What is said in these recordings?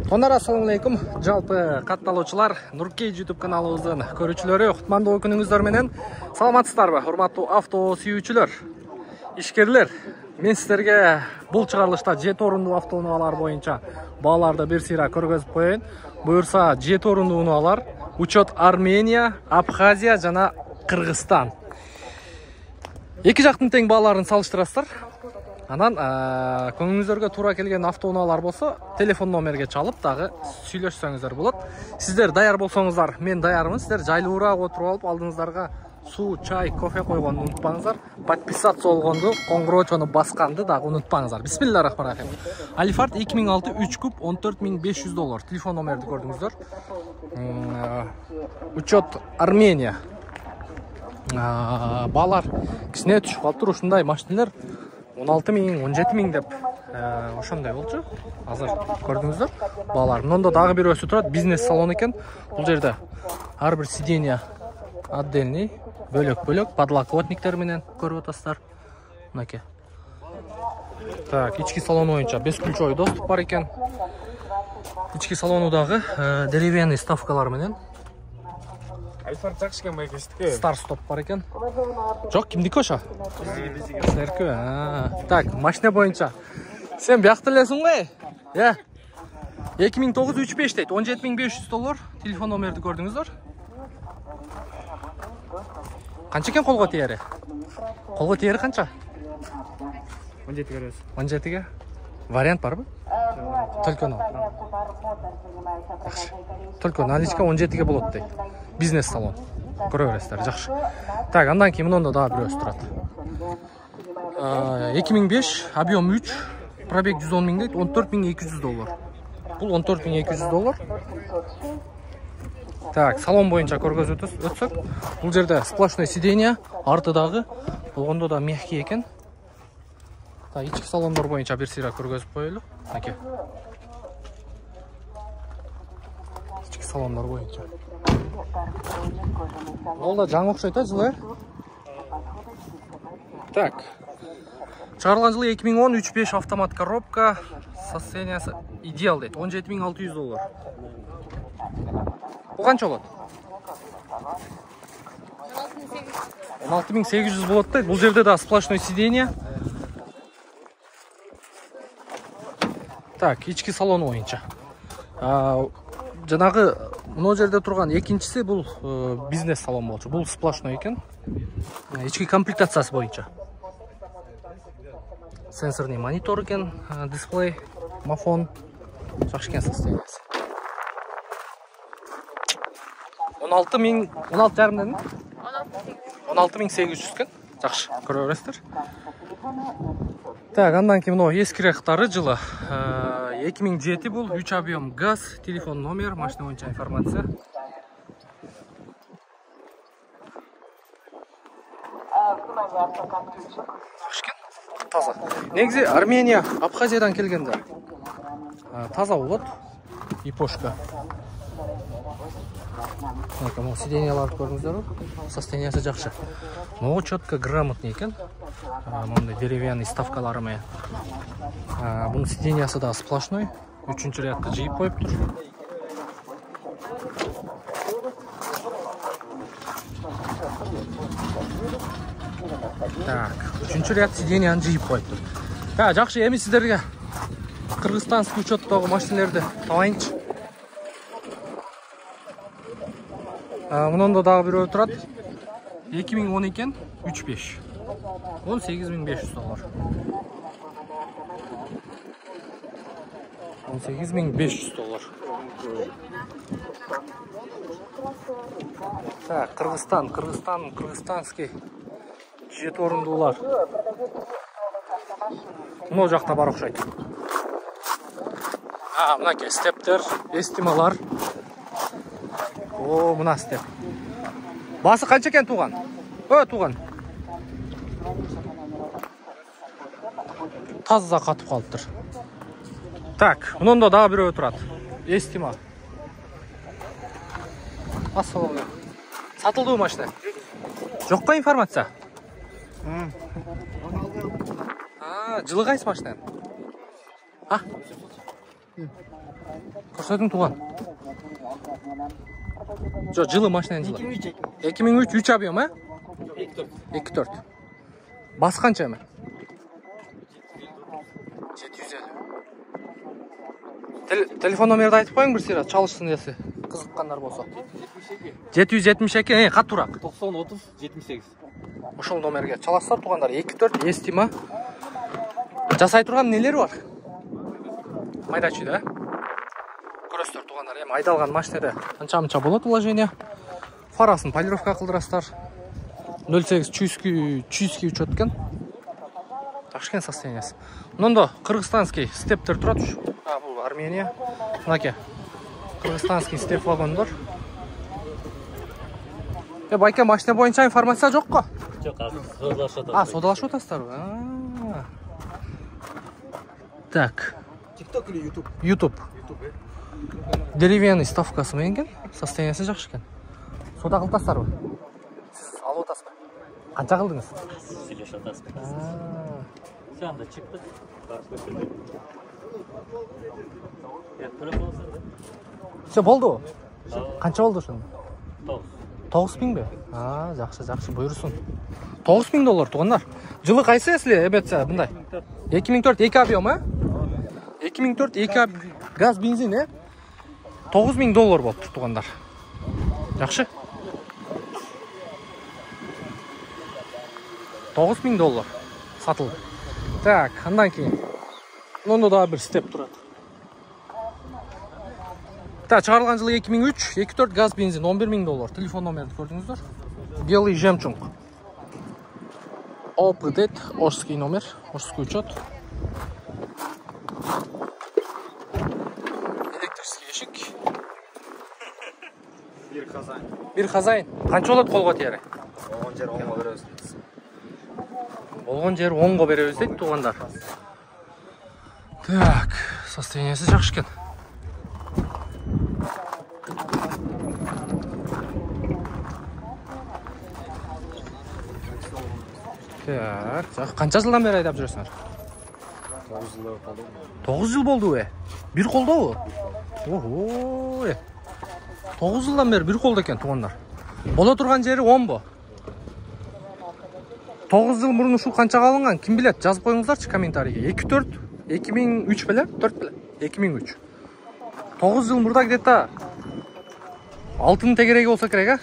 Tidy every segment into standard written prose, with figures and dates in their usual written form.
Тонар, ассалаумалейкум. Жалпы катталуучулар, Нуркей YouTube каналыбыздын көрүүчүлөрү, кутмандуу күнүңүздөр менен саламатсыздарбы, урматтуу авто сүйүүчүлөр, ишкерлер. Мен сіздерге бұл чыгарылышта 7 орындуу автоунаалар боюнча бааларды бир сыйра көргөзүп коеюн. Буюрса 7 орындуу унаалар учет Армения, Абхазия жана Кыргызстан. Эки жактын тең бааларын салыштырасыздар. Анан көңүлүңүздөргө туура келген автоунаалар болсо, телефон номерге чалып дагы сүйлөшсөңүздөр болот. Сиздер даяр болсоңуздар, мен даярмын. Сиздер жайлуураак отуруп алып, алдыңыздарга суу, чай, кофе койгонду унутпаңыздар. Подписаться болгонду, коңгуроочону басканды дагы унутпаңыздар. Бисмиллахиррахманиррахим. Алифард 2006 3 куб $14.500. Телефон номерди көрдүңүздөр. Учет Армения. Баалар кичине түшүп калыптыр. Ушундай машинелер 16.000, 17.000 деп ошондой болчу. Азыр көрдүңүздөр баалар. Мында дагы бир өсүп турат. Бизнес салон экен. Бул жерде ар бир сиденье отдельный, бөлөк-бөлөк подлокотниктер менен көрүп атасыздар. Мынакей. Так, ички салон боюнча бесключовый доступ бар экен. Ички салону дагы деревянный ставкалар менен. Алифард жакшы экен байке эстике. Старт-стоп бар экен. Жок, кимдики ошо? Биздики. Так, машина боюнча. Сен биякта элесиң го? 2009 35 дейт, $17.500. Телефон номерди көрдүңүздөр. Канча экен колго тиери? Колго тиери канча? 17 көрөбүз. 17ге. Вариант барбы? Толконо. Только наличка 17ге болот дейт. Бизнес салон. Көрө бересиздер, жакшы. Так, андан кийин мында дагы бир өз турат. 2005, объем 3, пробег 110.000 дейт, $14.200. Бул $14.200. Так, салон боюнча көргөзүп өтсөк, бул жерде сплошной сиденье, артыдагы болгондо да мягкий экен. Так, ички салондор боюнча бир сыйра көргөзүп коелу. Мынакей. Ички салондор боюнча. Ол да жаңы окшойт, жылы. Так. Чыгарылган жылы 2010 3.5 автомат коробка, состояниясы идеал дейт, $17.600. Бул канча болот? 16.800 болот дейт. Бул жерде да сплошной сиденье. Так, ички салон боюнча. Жанагы мына жерде турган экинчиси бул бизнес салон болчу. Бул сплошной экен. Ички комплектациясы боюнча. Сенсорный монитор экен, дисплей, мафон, жакшы экен состояниясы. 16.500 дедим. 16.800 экен. Жакшы, көрө бересиздер. Так, андан кийин мына эскиректары жылы 2007 бул 3 объем газ, телефон номер, машина боюнча информация. Таза. Негизи Армения, Абхазиядан келгендер. Таза болот. Ипошка. Мына сиденьяларды көрдүңүздөрбү? Состояниясы жакшы. Но четко грамотный экен. Мындай деревянный ставкалары менен. Бунун сиденьясы да сплошной. 3-чү рядка жыйып коюптур. Так, 3-чү ряд сиденьяны жыйып коюптур. Жакшы, эми сиздерге кыргызстанский учеттогу машинелерди табайынчы. Мында дагы бирөө турат. 2010 экен, 3.5. $18.500. $18.500. Так, кыргызстанский 7 орындуулар. Мына жакта бар окшойт. Мынакей стептер, эстималар. Мына степ. Басы канча экен туган? Туган. Таза катып калыптыр. Так, мында дагы бирөө турат. Эстима. Ассалаумалейкум. Сатылдыбы машина? Жок па информация? Жылы кайсы машина? А? Көрсөтүң туган. Жо, жылы машинанын жылы. 2003 3 объем, а? 2.4. Басы канча эми? 750. Телефон номерди айтып коюң бир сыйра, чалышсын эси. Кызыккандар болсо. 772, катуураак. 90 30 78. Ошол номерге чаласыздар тугандар. 2.4 эстима. Жасай турган нелери бар? Майдачы да? Көрөсүздөр тугандар, эми айдалган машинеде канча-мынча болот вложение. Фарасын полировка кылдырасыздар. 08 чуйский учет экен. Ташкент состояниясы. Мында кыргызстанский стептер турат уш. Бул Армения. Мынаке. Кыргызстанский степ вагондор. Байке, машина боюнча информация жок го? Жок, содалашып атат. Содалашып атасыздарбы? Так. TikTok или YouTube? YouTube. Деревянный ставкасы менен, состояниясы жакшы экен. Сода кылтасыздарбы? Сиз алып атасызбы? Канча кылдыңыз? Сүйлөшүп атасызбы? Санда чыкты. Все болду. Канча болду ошондо? 9. 9000 бе? Жакшы, буйрусун. $9000 тугандар. Жылы кайсы эсле эбетсе мындай? 2004 2 объем, а? 2004 2 газ бензин, $9000 болуптур тугандар. Жакшы. $9000 сатылды. Так, андан кийин мында да бир степ турат. Так, чыгарылган жылы 2003, 2.4 газ бензин $11000. Телефон номерди көрдүңүздөр. Белый жемчуг. ОПД, Ошский номер, Ошский учет. Электрический эшик. Бир хозяин. Канча болот колго тери? Болгон жери 10го беребиз дейт тугандар. Так, состояниясы жакшы экен. Так, канча жылдан бери айдап жүрөсүңөр? 9 жыл болду бир колдобу? Ого. 9 жылдан бери бир колдо экен тугандар. Боло турган жери 10бу? 9 жыл мурун ушул канчага алынган? Ким билет? Жазып коюңуздарчы комментарийге. 2.4, 2003 беле? 4 беле? 2003. 9 жыл мурда где-то алтын тегереги болсо керек,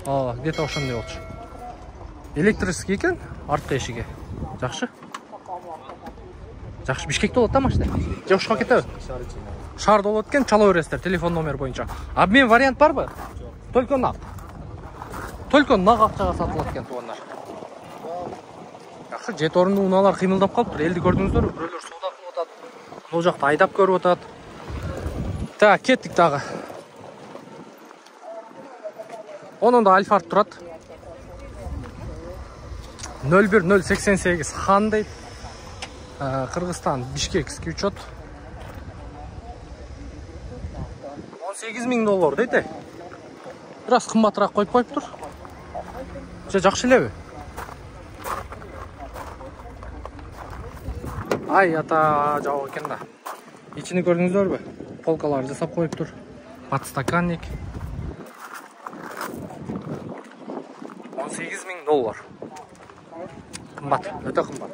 где-то ошондой болчу. Электрический экен, артка эшиги. Жакшы. Жакшы, Бишкекте болот да машина. Же ушка кетеби? Шаарда болот экен, чала бересиздер телефон номер боюнча. Обмен вариант барбы? Только нак. Только нак акчага сатылат экен тугандар. Жакшы, жет орунду унаалар кыймылдап калыптыр. Элди көрдүңүздөрбү? Бирөөлөр соода кылып атат. Бул жакта айдап көрүп атат. Так, кеттик дагы. Онунда Альфард турат. 01088 хан дейт. Кыргызстан, Бишкекский учет. $18000 дейт. Бир аз кымбатыраак коюп коюптур. Жакшы элеби? Ай, ата жабык экен да. Ичини көрдүңүздөрбү? Полкалар жасап коюптур. Подстаканник. $18000. Кымбат, өтө кымбат.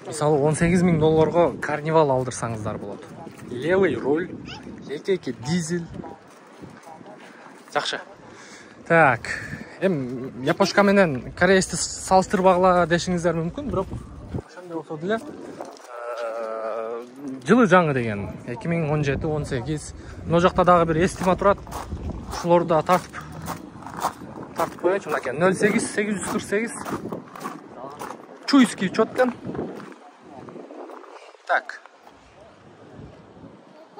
Мисалы $18000 карнивал алдырсаңыздар болот. Левый руль, эки дизель. Жакшы. Так, япошка менен кореецти салыштырбагыла дешиңиздер мүмкүн, бирок ошондой болсо деле жылы жаңы деген 2017-18. Мына жакта дагы бир эстима турат. Ушулорду да тартып коёчу мынакей 08-848. Чуйский учет экен. Так.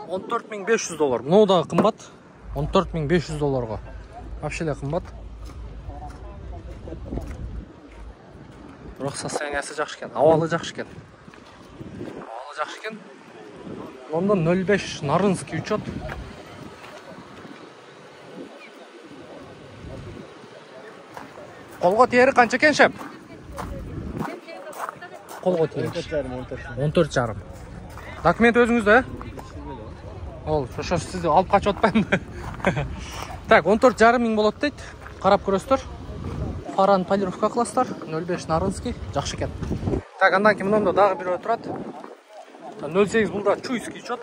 $14500. Мынау да кымбат. $14500. Вообще эле кымбат. Бирок состояниясы жакшы экен. Абалы жакшы экен. Лондон 05 Нарынский учет. Колго тери канча экен шеп? колго тийгенчи? 14,5. Документ өзүңүздө, э? Ол, ошо сизди алып качып атпаймынбы? Так, 14,5 миң болот дейт. Карап көрөсүздөр. Фараны полировка кыласыздар. 05 Нарынский, жакшы экен. Так, андан кийин мындай дагы бирөө турат. 08 булда Чуйский учет.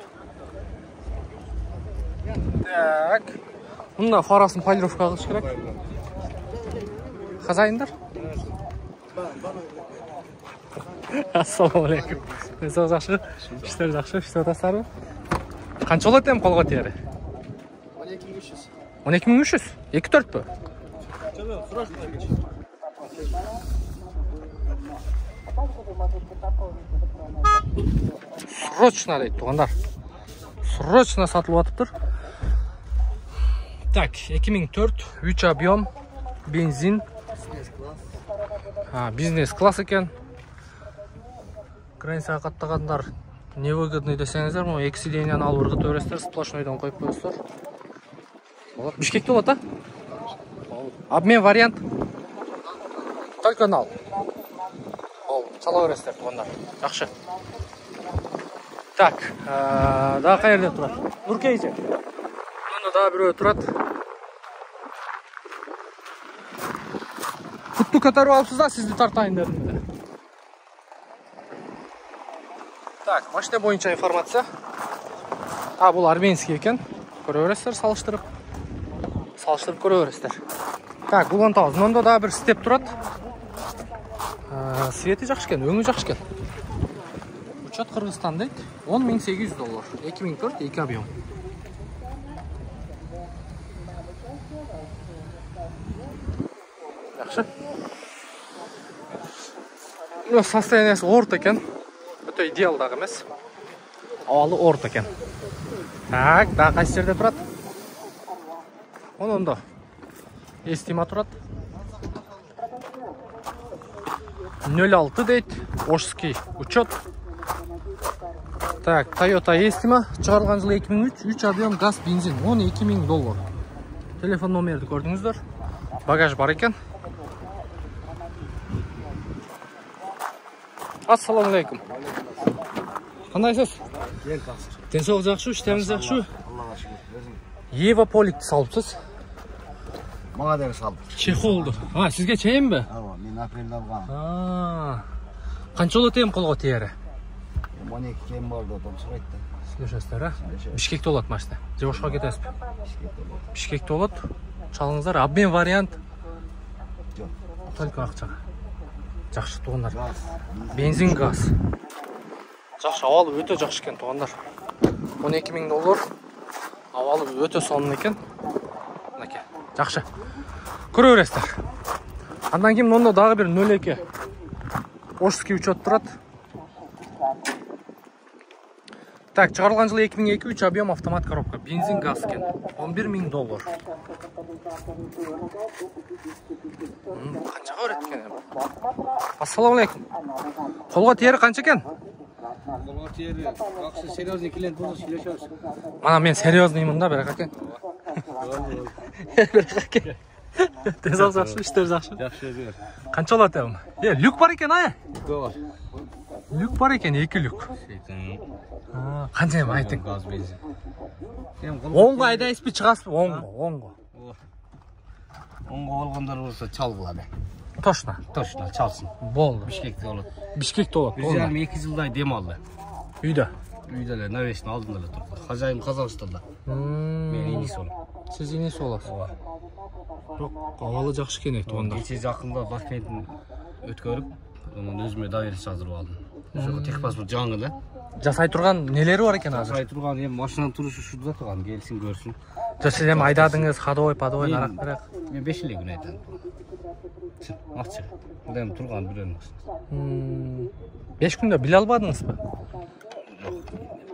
Так. Мында фарасын полировка кылыш керек. Хозяиндар? Ассаламу алейкум. Сау жакшы? Иштер жакшы, иштеп атасыздарбы? Канча болот эми колго тиери? 12.300. 12.300? 2-4пү? Срочно дейт тугандар. Срочно сатылып атыптыр. Так, 2004, 3 объем, бензин. Бизнес класс экен. Границага каттагандар невыгодный десеңиздер, могу 2 сиденьяны алып ыргытып бересиздер, сплошнойдон коюп коесуздер. Бишкекте болот, а? Обмен вариант. Только нал. Чала бересиздер тугандар. Жакшы. Так, дагы каерде турат? Нуркейже. Мында дагы бирөө турат. Кутту катарып алыпсыз да, сизди тартайын дедим. Так, машина боюнча информация. Бул арменский экен. Көрө бересиздер, салыштырып көрө бересиздер. Так, бул онтабыз. Мында дагы бир степ турат. Свети жакшы экен, өңү жакшы экен. Учет Кыргызстан дейт. $10.800. 2004, 2 объем. Жакшы. Бул состояниясы орто экен. Өтө идеал дагы эмес. Абалы орто экен. Так, дагы кайсы жерде турат? Ондо. Эстима турат. 06 дейт. Ошский учет. Так, Toyota Estima. Чыгарылган жылы 2003. 3 объем газ бензин. $12.000. Телефон номерди көрдүңүздөр. Багаж бар экен. Ассаламу алейкум. Кандайсыз? Денсаулык жакшы, иштебиңиз жакшы? Аллага шүгүр. Ева Поликти салыпсыз. Мага да салып. Чехолду. Сизге чейинби? Ооба, мен апрелде алгам. Канча болот эми колго тиери? 12 кем бар да, том сурайт да. Сүйлөшөсүздөр, а? Бишкекте болот машина. Же башка кетесизби? Бишкекте болот. Чалыңыздар, обмен вариант. Жок. Только акчага. Жакшы тугандар. Бензин, газ. Жакшы, абалы өтө жакшы экен тугандар. $12.000. Абалы өтө сонун экен. Мынакей. Жакшы. Көрө бересиздер. Андан кийин мында дагы бир 02 Ошский учет турат. Так, чыгарылган жылы 2002, 3 объем автомат коробка. Бензин, газ экен. $11.000. Канча көрөт экен эми? Ассаламу алейкум. Колго тиери канча экен? Колго тиери, акча серьезный клиент болсо сүйлөшөбүз. Мана мен серьезнымын да, Берек аке. Берек аке. Денсаулык жакшы, иштер жакшы. Жакшы өзү. Канча болот эми? Люк бар экен, Бар. Люк бар экен, 2 люк. Канча эми айтың? Газ бензин. Оңго айдайсызбы, чыгасызбы? Оңго. Оңго болгондор болсо чал кылады. Точно. Точно, чалсын. Болду. Бишкекте болот. Бишкекте болот. 1,5-2 жылдай дем алды. Үйдө. Үйдө эле навесин алдында эле турду. Хозяин Казакстанда. Мен иниси болом. Сиз иниси болосуз. Бирок абалы жакшы экен тугандар. Кече жакында документин өткөрүп, анан өзүмө доверие жаздырып алдым. Ошого техпаспорт жаңы да. Жасай турган нелери бар экен азыр? Жасай турган эми машинанын турушу ушуда турган, келсин көрсүн. Сиз эми айдадыңыз, ходовой, подовой, нарак берек. Мен 5 эле күн айдадым. Акча. Мында эми турган бирөөнүн машинасы. 5 күндө биле албадыңызбы? Жок.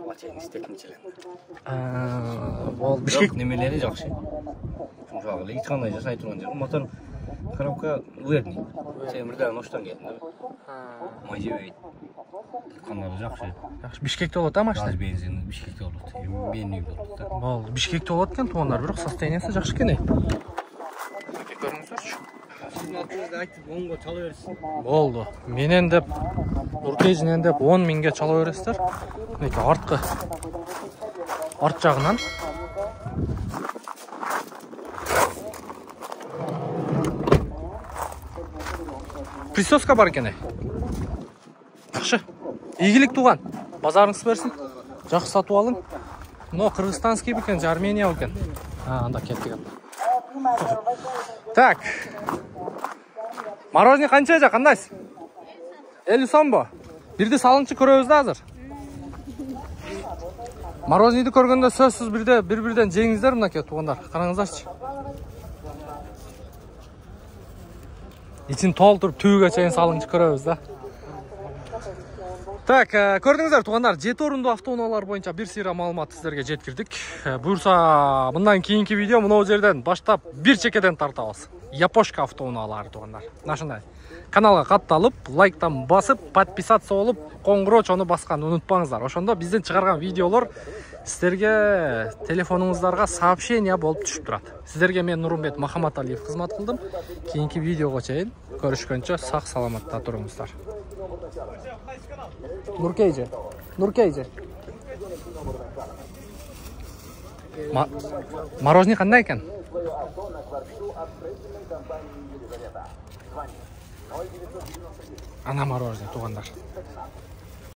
Бачайын истетимчилен. Бол Бишкек немелери жакшы. Ушуга эч кандай жасай турган жок. Мотор коробка верный. Темирден оштон келдим да. Май жебейт. Канары жакшы. Бишкекте болот, а машина? Газ бензин Бишкекте болот. Менин үйдө болот да. Бол Бишкекте болот экен тугандар, бирок состояниясы жакшы экен. Көрүңүздөр. Айтыңызды айтып 10-ға чала берсін. Болды. Менен деп, Нуркейжинен деп 10 миңге чала бересіздер. Мінеке артқы. Арт жағынан. Присоска бар екен. Жақшы. Игілік туған. Базарыңыз берсін. Жақсы сатып алың. Но Қырғызстанский бекен, Армения екен. Анда кеттік. Так. Мороженое қанша жа, қандайсыз? 50 сом ба? Бірде салыңчы көрөбүз да азыр. Мороженейді көргенде сөзсіз бір-бірден жеңіздер мынаке туғандар. Қараңыздаршы. İçin толтырып түйге чейин салыңчы көрөбүз да. Так, көрдүңүздөр туғандар, 7 орунду автоунаалар боюнча бир сыйра маалымат сиздерге жеткирдик. Буюрса, мындан кийинки видео мына жерден баштап бир чекеден тартабыз. Япошка автоунаалары туғандар. Нашындай. Каналга катталып, лайктан басып, подписаться болуп, коңгуроочону басканды унутпаңыздар. Ошондо биздин чыгарган видеолор сиздерге телефонуңуздарга сообщение болуп түшүп турат. Сиздерге мен Нурумбет Махаматалиев кызмат кылдым. Кийинки видеого чейин көрүшкөнчө сак саламатта туруңуздар. Нуркейже. Мороженое кандай экен? Ана мороженое туғандар.